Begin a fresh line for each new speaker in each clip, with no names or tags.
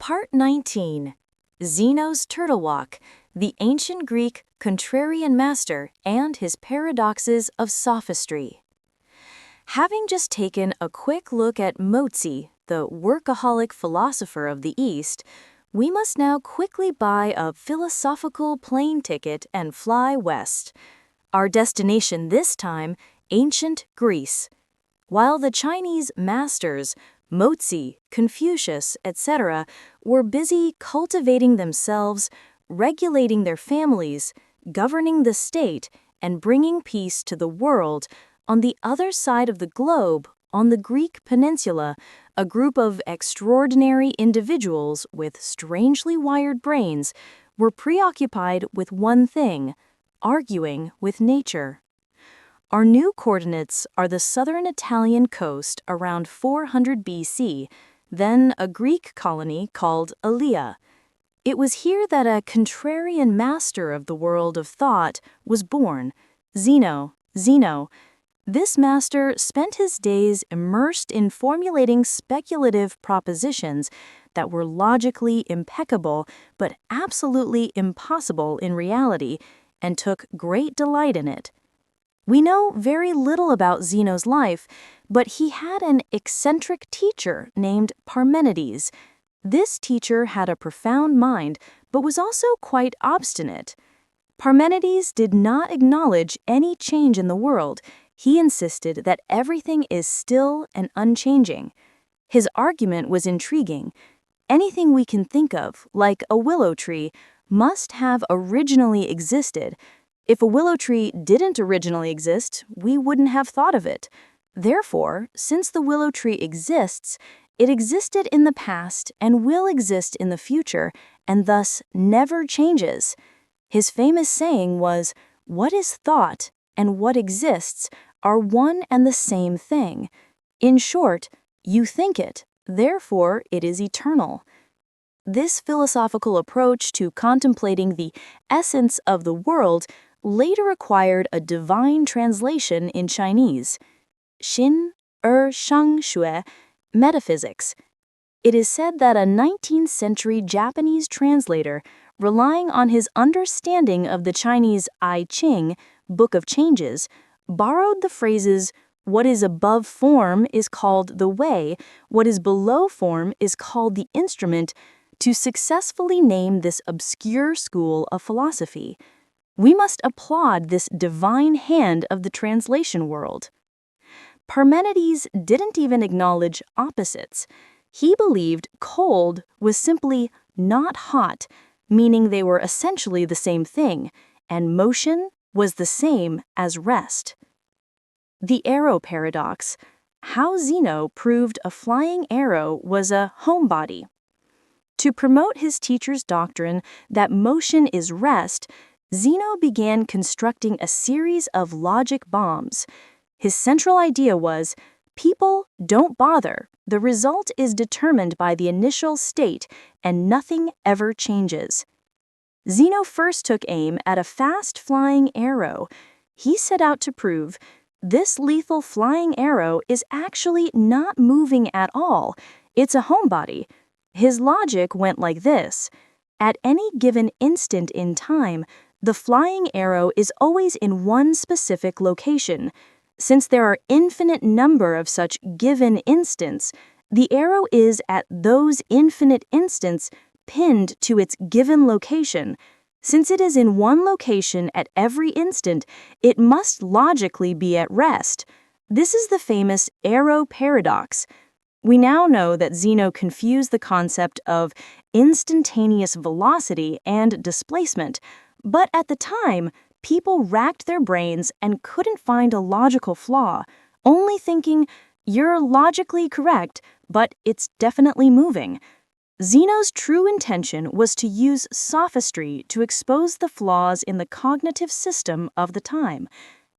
Part 19. Zeno's Turtle Walk, the Ancient Greek Contrarian Master and His Paradoxes of Sophistry. Having just taken a quick look at Mozi, the workaholic philosopher of the East, we must now quickly buy a philosophical plane ticket and fly west. Our destination this time, ancient Greece. While the Chinese masters, Mozi, Confucius, etc., were busy cultivating themselves, regulating their families, governing the state, and bringing peace to the world, on the other side of the globe, on the Greek peninsula, a group of extraordinary individuals with strangely wired brains were preoccupied with one thing: arguing with nature. Our new coordinates are the southern Italian coast around 400 BC, then a Greek colony called Alia. It was here that a contrarian master of the world of thought was born, Zeno. This master spent his days immersed in formulating speculative propositions that were logically impeccable but absolutely impossible in reality, and took great delight in it. We know very little about Zeno's life, but he had an eccentric teacher named Parmenides. This teacher had a profound mind, but was also quite obstinate. Parmenides did not acknowledge any change in the world. He insisted that everything is still and unchanging. His argument was intriguing. Anything we can think of, like a willow tree, must have originally existed. If a willow tree didn't originally exist, we wouldn't have thought of it. Therefore, since the willow tree exists, it existed in the past and will exist in the future, and thus never changes. His famous saying was, "What is thought and what exists are one and the same thing." In short, you think it, therefore it is eternal. This philosophical approach to contemplating the essence of the world later acquired a divine translation in Chinese, Xin Shang Shui, metaphysics. It is said that a 19th century Japanese translator, relying on his understanding of the Chinese I Ching, Book of Changes, borrowed the phrases, "What is above form is called the way, what is below form is called the instrument," to successfully name this obscure school of philosophy. We must applaud this divine hand of the translation world. Parmenides didn't even acknowledge opposites. He believed cold was simply not hot, meaning they were essentially the same thing, and motion was the same as rest. The arrow paradox: how Zeno proved a flying arrow was a homebody. To promote his teacher's doctrine that motion is rest, Zeno began constructing a series of logic bombs. His central idea was, people don't bother. The result is determined by the initial state, and nothing ever changes. Zeno first took aim at a fast-flying arrow. He set out to prove this lethal flying arrow is actually not moving at all. It's a homebody. His logic went like this: at any given instant in time, the flying arrow is always in one specific location. Since there are infinite number of such given instants, the arrow is at those infinite instants pinned to its given location. Since it is in one location at every instant, it must logically be at rest. This is the famous arrow paradox. We now know that Zeno confused the concept of instantaneous velocity and displacement, but at the time, people racked their brains and couldn't find a logical flaw, only thinking, "You're logically correct, but it's definitely moving." Zeno's true intention was to use sophistry to expose the flaws in the cognitive system of the time.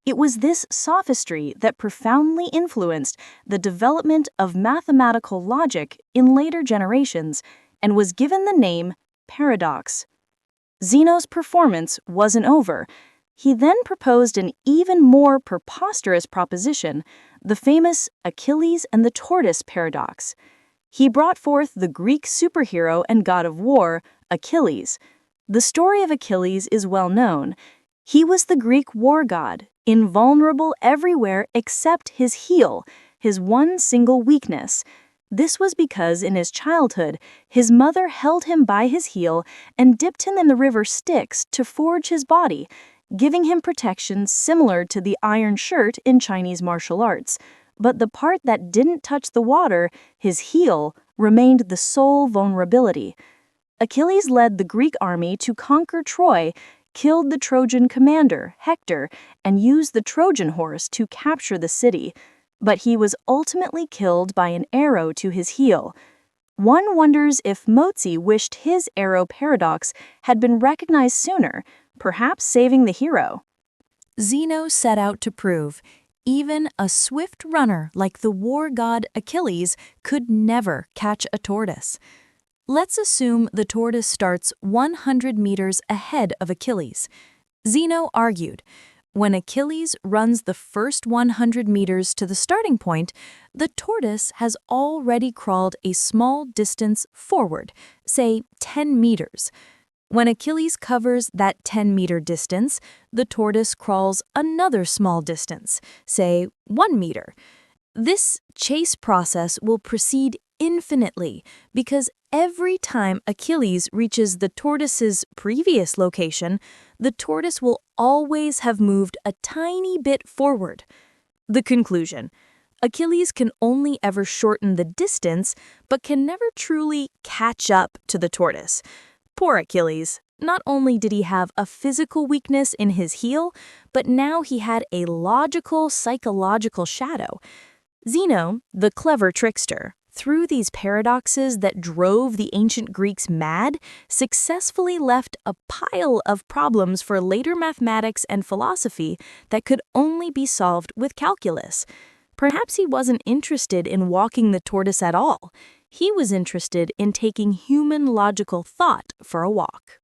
It was this sophistry that profoundly influenced the development of mathematical logic in later generations and was given the name paradox. Zeno's performance wasn't over. He then proposed an even more preposterous proposition, the famous Achilles and the tortoise paradox. He brought forth the Greek superhero and god of war, Achilles. The story of Achilles is well known. He was the Greek war god, invulnerable everywhere except his heel, his one single weakness. This was because in his childhood, his mother held him by his heel and dipped him in the river Styx to forge his body, giving him protection similar to the iron shirt in Chinese martial arts. But the part that didn't touch the water, his heel, remained the sole vulnerability. Achilles led the Greek army to conquer Troy, killed the Trojan commander, Hector, and used the Trojan horse to capture the city. But he was ultimately killed by an arrow to his heel. One wonders if Mozi wished his arrow paradox had been recognized sooner, perhaps saving the hero.
Zeno set out to prove even a swift runner like the war god Achilles could never catch a tortoise. Let's assume the tortoise starts 100 meters ahead of Achilles. Zeno argued, when Achilles runs the first 100 meters to the starting point, the tortoise has already crawled a small distance forward, say 10 meters. When Achilles covers that 10-meter distance, the tortoise crawls another small distance, say 1 meter. This chase process will proceed infinitely because every time Achilles reaches the tortoise's previous location, the tortoise will always have moved a tiny bit forward. The conclusion: Achilles can only ever shorten the distance, but can never truly catch up to the tortoise. Poor Achilles. Not only did he have a physical weakness in his heel, but now he had a logical, psychological shadow. Zeno, the clever trickster, through these paradoxes that drove the ancient Greeks mad, successfully left a pile of problems for later mathematics and philosophy that could only be solved with calculus. Perhaps he wasn't interested in walking the tortoise at all. He was interested in taking human logical thought for a walk.